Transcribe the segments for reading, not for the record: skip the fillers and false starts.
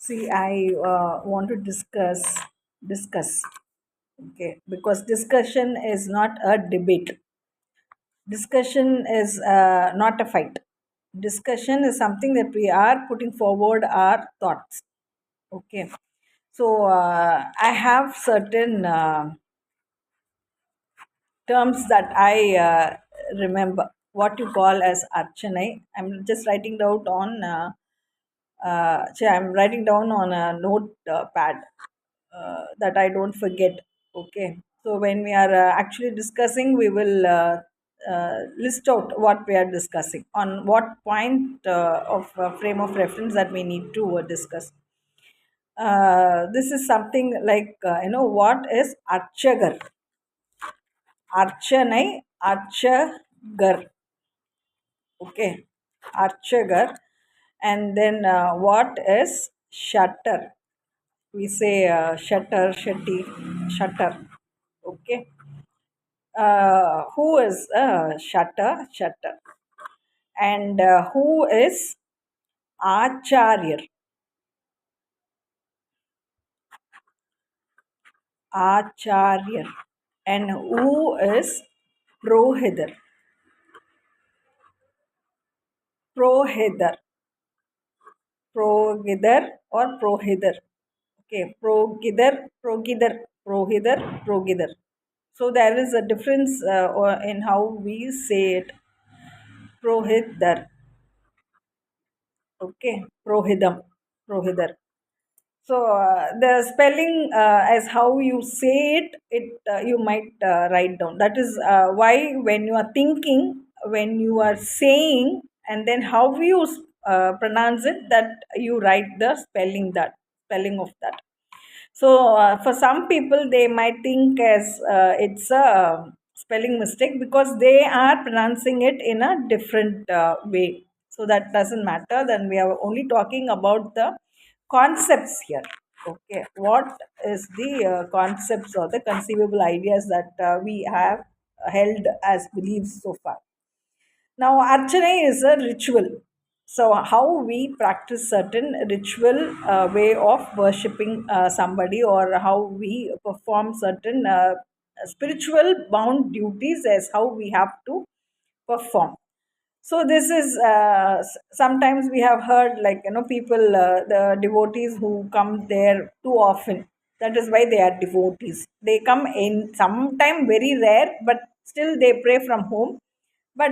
See, I want to discuss. Okay, because discussion is not a debate. Discussion is not a fight. Discussion is something that we are putting forward our thoughts. Okay, so I have certain terms that I remember. What you call as archanai. I'm just writing down on. I'm writing down on a note pad that I don't forget. Okay. So when we are actually discussing, we will list out what we are discussing on what point of frame of reference that we need to discuss. This is something like what is archagar, archanai, archagar. Okay, archagar, and then what is shutter? We say shutter, shetty, shutter. Okay. Who is shutter? Shutter. And who is acharya? Acharya. And who is prohidar? Prohidar. Progidar or prohidar. Okay. Progidar, progidar, prohidar, progidar. So there is a difference in how we say it. Prohidar. Okay. Prohidam. Prohidar. So the spelling as how you say it you might write down. That is why when you are thinking, when you are saying, and then how you pronounce it, that you write the spelling of that. So for some people, they might think as it's a spelling mistake because they are pronouncing it in a different way. So that doesn't matter. Then we are only talking about the concepts here. Okay, what is the concepts or the conceivable ideas that we have held as beliefs so far? Now, Archana is a ritual. So, how we practice certain ritual way of worshipping somebody, or how we perform certain spiritual bound duties, as how we have to perform. So this is sometimes we have heard, like, people, the devotees who come there too often. That is why they are devotees. They come in sometime very rare, but still they pray from home. But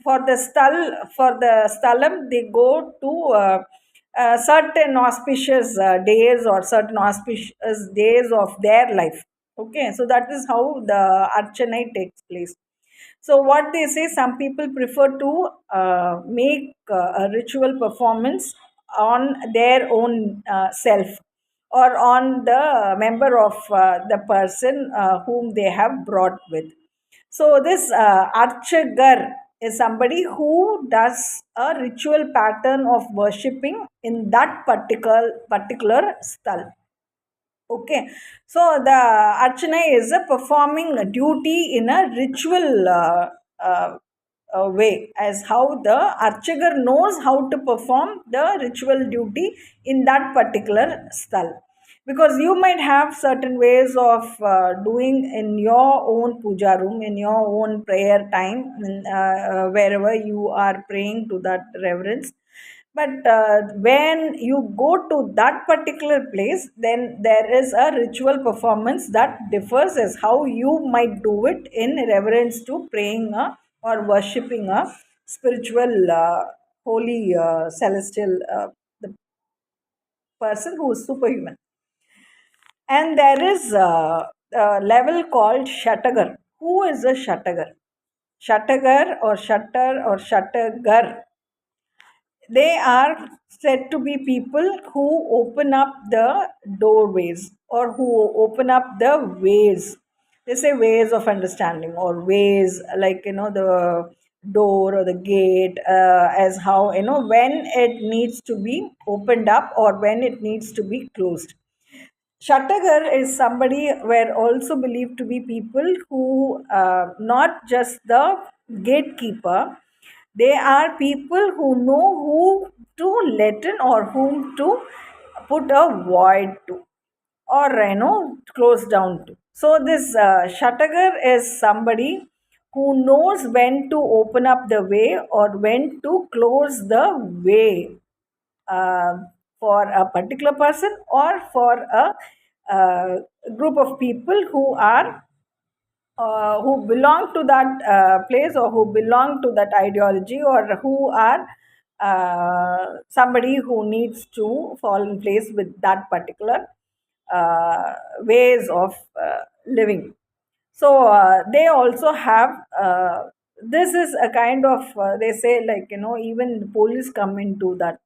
for the sthalam, they go to certain auspicious days or certain auspicious days of their life. Okay, so that is how the archana takes place. So what they say, some people prefer to make a ritual performance on their own self, or on the member of the person whom they have brought with. So this archagar is somebody who does a ritual pattern of worshipping in that particular sthal. Okay, so the archana is a performing a duty in a ritual way, as how the archagar knows how to perform the ritual duty in that particular sthal. Because you might have certain ways of doing in your own puja room, in your own prayer time, wherever you are praying to that reverence. But when you go to that particular place, then there is a ritual performance that differs, as how you might do it in reverence to praying or worshipping a spiritual, holy, celestial, the person who is superhuman. And there is a level called Shatagar. Who is a Shatagar? Shatagar or Shatter or Shatagar, they are said to be people who open up the doorways, or who open up the ways. They say ways of understanding, or ways, like, the door or the gate, as how, when it needs to be opened up or when it needs to be closed. Shatagar is somebody were also believed to be people who, not just the gatekeeper, they are people who know who to let in or whom to put a void to, or close down to. So this Shatagar is somebody who knows when to open up the way or when to close the way, uh, for a particular person or for a group of people who belong to that place, or who belong to that ideology, or who are somebody who needs to fall in place with that particular ways of living. So they also have, this is a kind of, they say, like, even the police come into that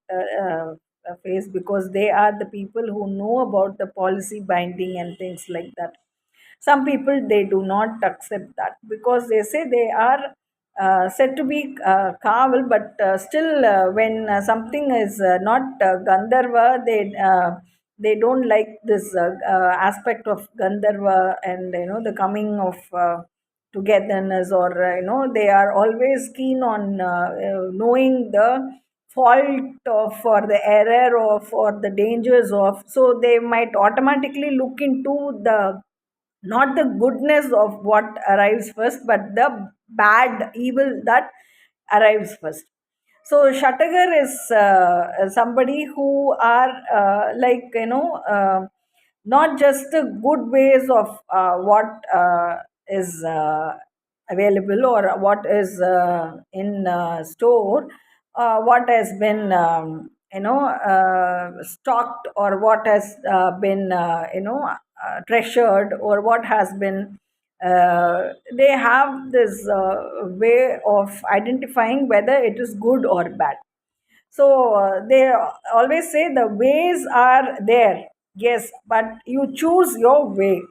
phase, because they are the people who know about the policy binding and things like that. Some people, they do not accept that, because they say they are said to be Kaval, but still, when something is not Gandharva, they don't like this aspect of Gandharva, and the coming of togetherness, or they are always keen on knowing the fault of, or the error of, or the dangers of. So they might automatically look into the, not the goodness of what arrives first, but the bad evil that arrives first. So Shatagar is somebody who are like, not just the good ways of what is available, or what is in store, what has been stocked, or what has been treasured, or what has been, they have this way of identifying whether it is good or bad. So they always say the ways are there, yes, but you choose your way.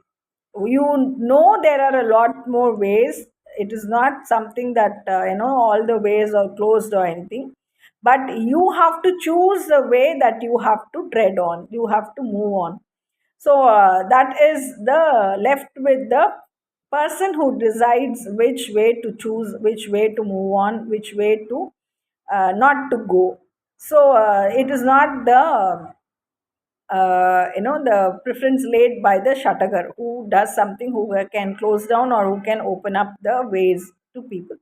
There are a lot more ways. It is not something that all the ways are closed or anything, but you have to choose the way that you have to tread on. You have to move on. So that is the left with the person who decides which way to choose, which way to move on, which way to not to go. So it is not the preference laid by the Shatagar, who does something, who can close down or who can open up the ways to people.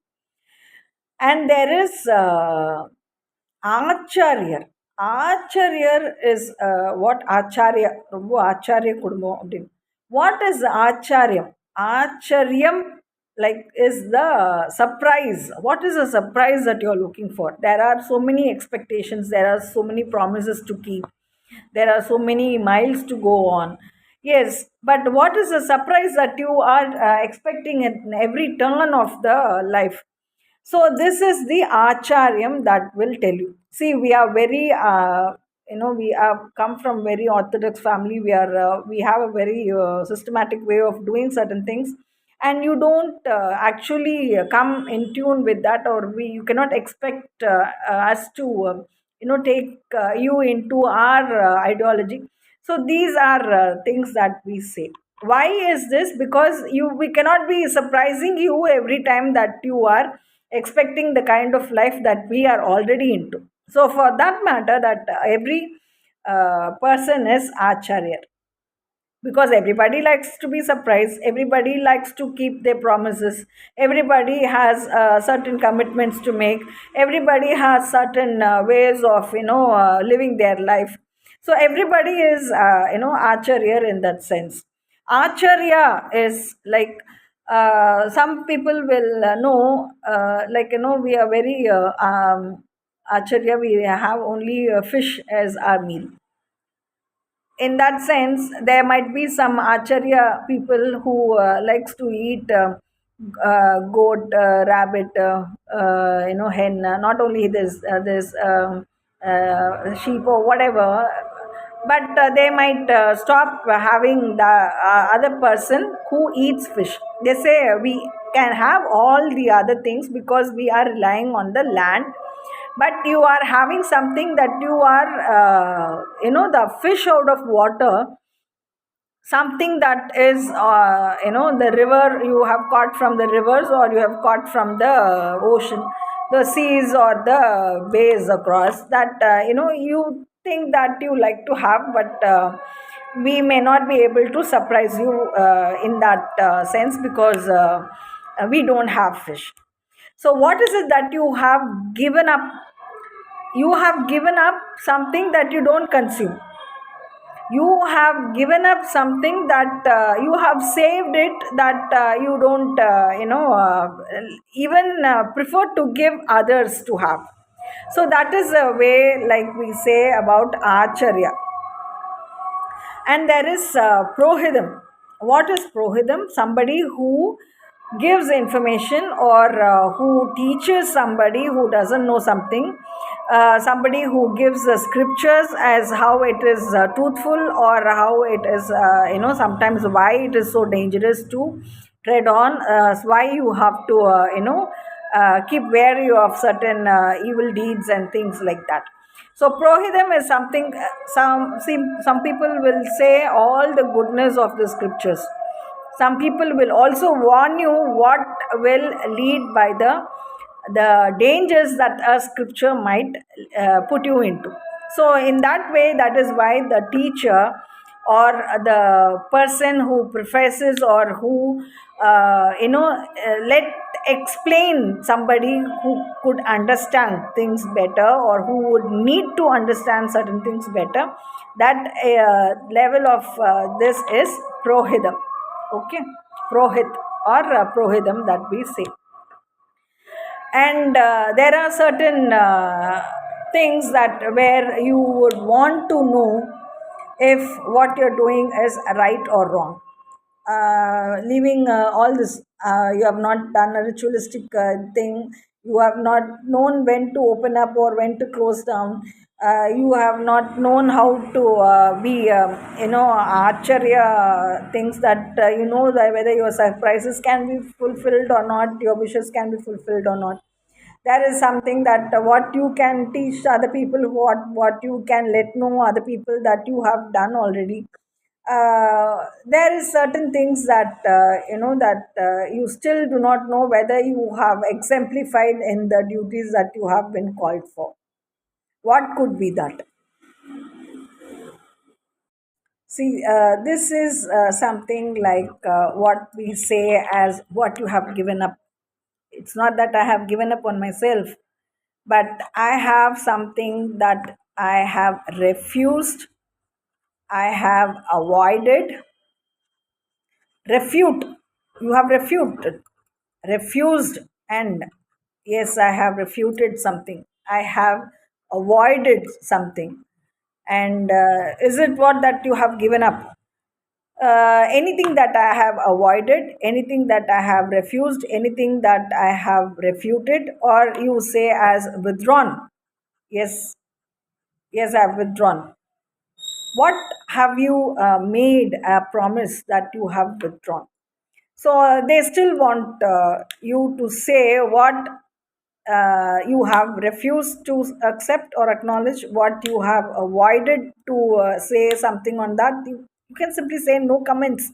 And there is Acharya. Acharya is what Acharya, Prabhu Acharya Kudmo Abdin. What is Acharyam? Acharyam, like, is the surprise. What is a surprise that you're looking for? There are so many expectations, there are so many promises to keep, there are so many miles to go on. Yes, but what is the surprise that you are expecting at every turn of the life? So this is the Acharyam that will tell you. See, we are very, we have come from very orthodox family. We have a very systematic way of doing certain things, and you don't actually come in tune with that, or you cannot expect us to, take you into our ideology. So these are things that we say. Why is this? Because we cannot be surprising you every time that you are expecting the kind of life that we are already into. So for that matter, that every person is Acharya, because everybody likes to be surprised, everybody likes to keep their promises, everybody has certain commitments to make, everybody has certain ways of living their life. So everybody is Acharya in that sense. Acharya is like, some people will know, like, we are very Acharya, we have only fish as our meal. In that sense, there might be some Acharya people who likes to eat goat, rabbit, hen. Not only this sheep or whatever, but they might stop having the other person who eats fish. They say we can have all the other things because we are relying on the land, but you are having something that you are the fish out of water, something that is the river you have caught from the rivers, or you have caught from the ocean, the seas or the bays across that, you thing that you like to have, but we may not be able to surprise you in that sense, because we don't have fish. So what is it that you have given up? You have given up something that you don't consume. You have given up something that you have saved it, that you don't even prefer to give others to have. So that is a way, like we say about acharya. And there is prohidam. What is prohidam? Somebody who gives information, or who teaches somebody who doesn't know something, somebody who gives the scriptures as how it is truthful, or how it is, sometimes why it is so dangerous to tread on, why you have to, keep wary of certain evil deeds and things like that. So prohidam is something, some people will say all the goodness of the scriptures. Some people will also warn you what will lead by the dangers that a scripture might put you into. So in that way, that is why the teacher, or the person who professes, or who let explain, somebody who could understand things better, or who would need to understand certain things better, that level of this is prohidam. Okay, prohit, or prohidam, that we say. And there are certain things that where you would want to know if what you're doing is right or wrong. Leaving all this, you have not done a ritualistic thing, you have not known when to open up or when to close down, you have not known how to be acharya things, that that whether your surprises can be fulfilled or not, your wishes can be fulfilled or not. That is something that what you can teach other people, what you can let know other people that you have done already. There is certain things that you still do not know whether you have exemplified in the duties that you have been called for. What could be that? See, this is something like what we say as what you have given up. It's not that I have given up on myself, but I have something that I have refused, I have avoided. Refute, you have refuted, refused, and yes, I have refuted something, I have avoided something. And is it what that you have given up? Anything that I have avoided, anything that I have refused, anything that I have refuted, or you say as withdrawn. Yes, yes, I have withdrawn. What have you made a promise that you have withdrawn? So they still want you to say what you have refused to accept or acknowledge, what you have avoided to say something on that. You can simply say no comments.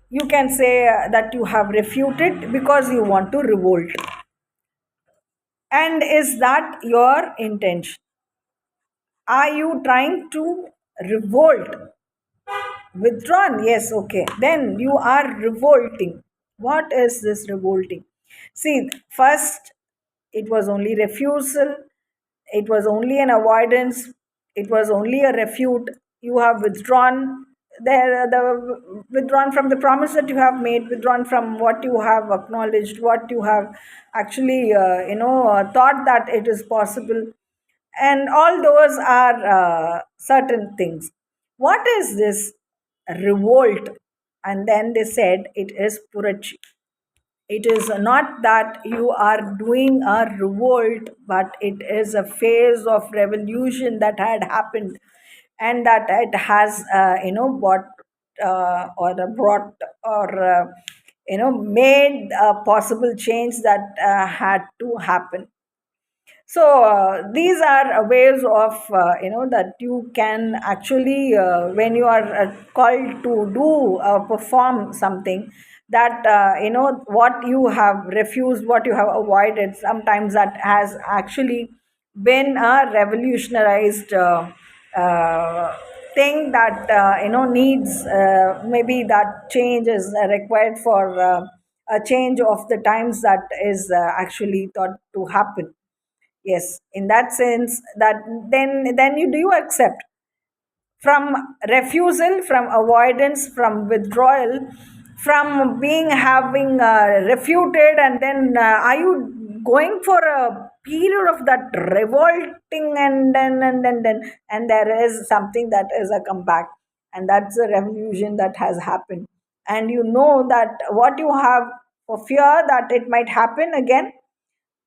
You can say that you have refuted because you want to revolt. And is that your intention? Are you trying to revolt? Withdrawn, yes, okay. Then you are revolting. What is this revolting? See, first it was only refusal, it was only an avoidance, it was only a refute. You have withdrawn, the withdrawn from the promise that you have made, withdrawn from what you have acknowledged, what you have actually thought that it is possible, and all those are certain things. What is this revolt? And then they said it is purachi. It is not that you are doing a revolt, but it is a phase of revolution that had happened, and that it has, brought brought, or made a possible change that had to happen. So these are ways of that you can actually, when you are called to do perform something, that what you have refused, what you have avoided, sometimes that has actually been a revolutionized thing that needs, maybe that change is required for a change of the times that is actually thought to happen. Yes, in that sense, that then you do accept from refusal, from avoidance, from withdrawal, from being having refuted, and then are you going for a period of that revolting, and there is something that is a comeback, and that's a revolution that has happened, and you know that what you have for fear that it might happen again,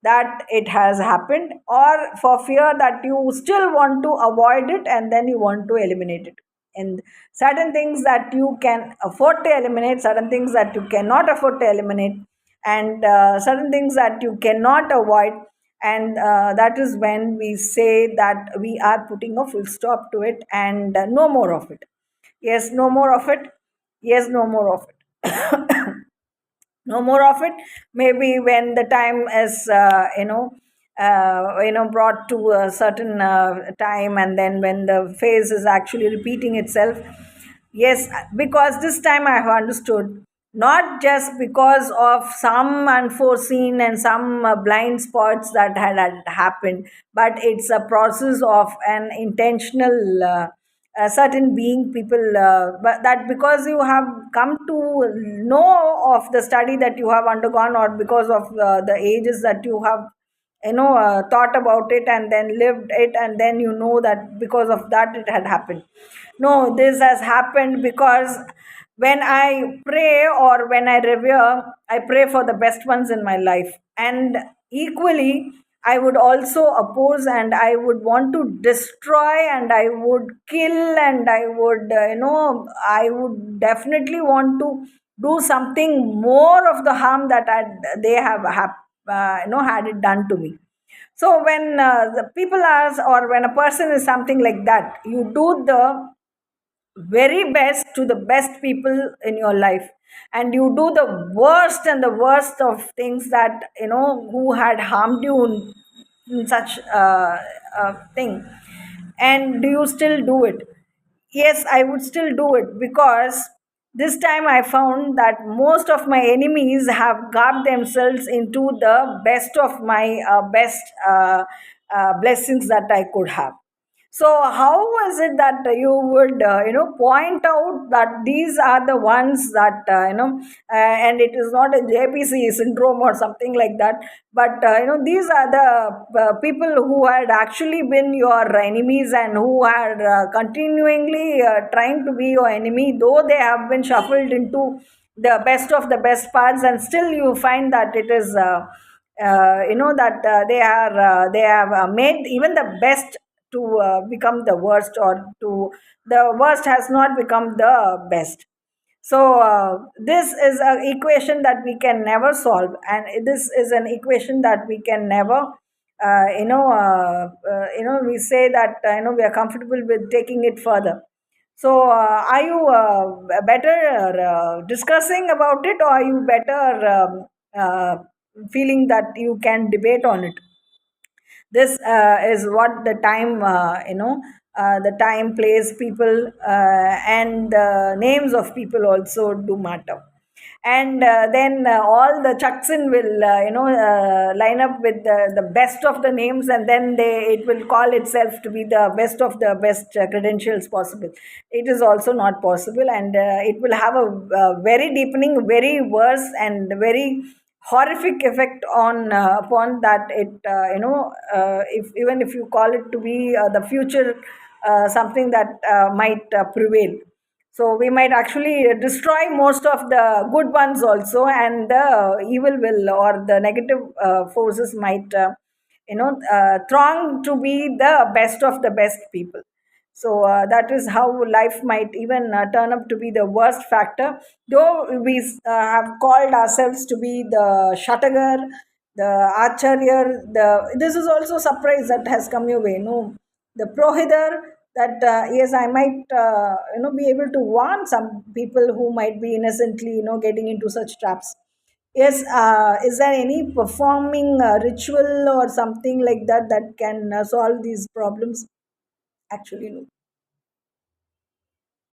that it has happened, or for fear that you still want to avoid it and then you want to eliminate it. And certain things that you can afford to eliminate, certain things that you cannot afford to eliminate, and certain things that you cannot avoid. And that is when we say that we are putting a full stop to it, and no more of it. Yes, no more of it. Yes, no more of it. No more of it. Maybe when the time is brought to a certain time, and then when the phase is actually repeating itself. Yes, because this time I have understood, not just because of some unforeseen and some blind spots that had happened, but it's a process of an intentional certain being people, but that because you have come to know of the study that you have undergone, or because of the ages that you have thought about it and then lived it, and then you know that because of that it had happened. No, this has happened because when I pray or when I revere, I pray for the best ones in my life, and equally I would also oppose, and I would want to destroy, and I would kill, and I would I would definitely want to do something more of the harm that they have had it done to me. So when the people are, or when a person is something like that, you do the very best to the best people in your life, and you do the worst and the worst of things that who had harmed you in such thing. And do you still do it? Yes, I would still do it, because this time I found that most of my enemies have garbed themselves into the best of my best blessings that I could have. So how is it that you would point out that these are the ones that and it is not a JPC syndrome or something like that, but these are the people who had actually been your enemies, and who are continuingly trying to be your enemy, though they have been shuffled into the best of the best parts, and still you find that it is that they have made even the best to become the worst, or to the worst has not become the best. So this is an equation that we can never solve, and this is an equation that we can never we say that we are comfortable with taking it further. So are you better discussing about it, or are you better feeling that you can debate on it? This is what the time the time, place, people, and the names of people also do matter. And then all the Chaksin will line up with the best of the names, and then it will call itself to be the best of the best credentials possible. It is also not possible, and it will have a very deepening, very worse, and very horrific effect on upon that it if even if you call it to be the future, something that might prevail. So we might actually destroy most of the good ones also, and the evil will, or the negative forces might throng to be the best of the best people. So that is how life might even turn up to be the worst factor. Though we have called ourselves to be the Shatagar, the Acharya, this is also surprise that has come your way. No, the Prohidar, that yes, I might be able to warn some people who might be innocently getting into such traps. Yes, is there any performing ritual or something like that that can solve these problems? Actually, no.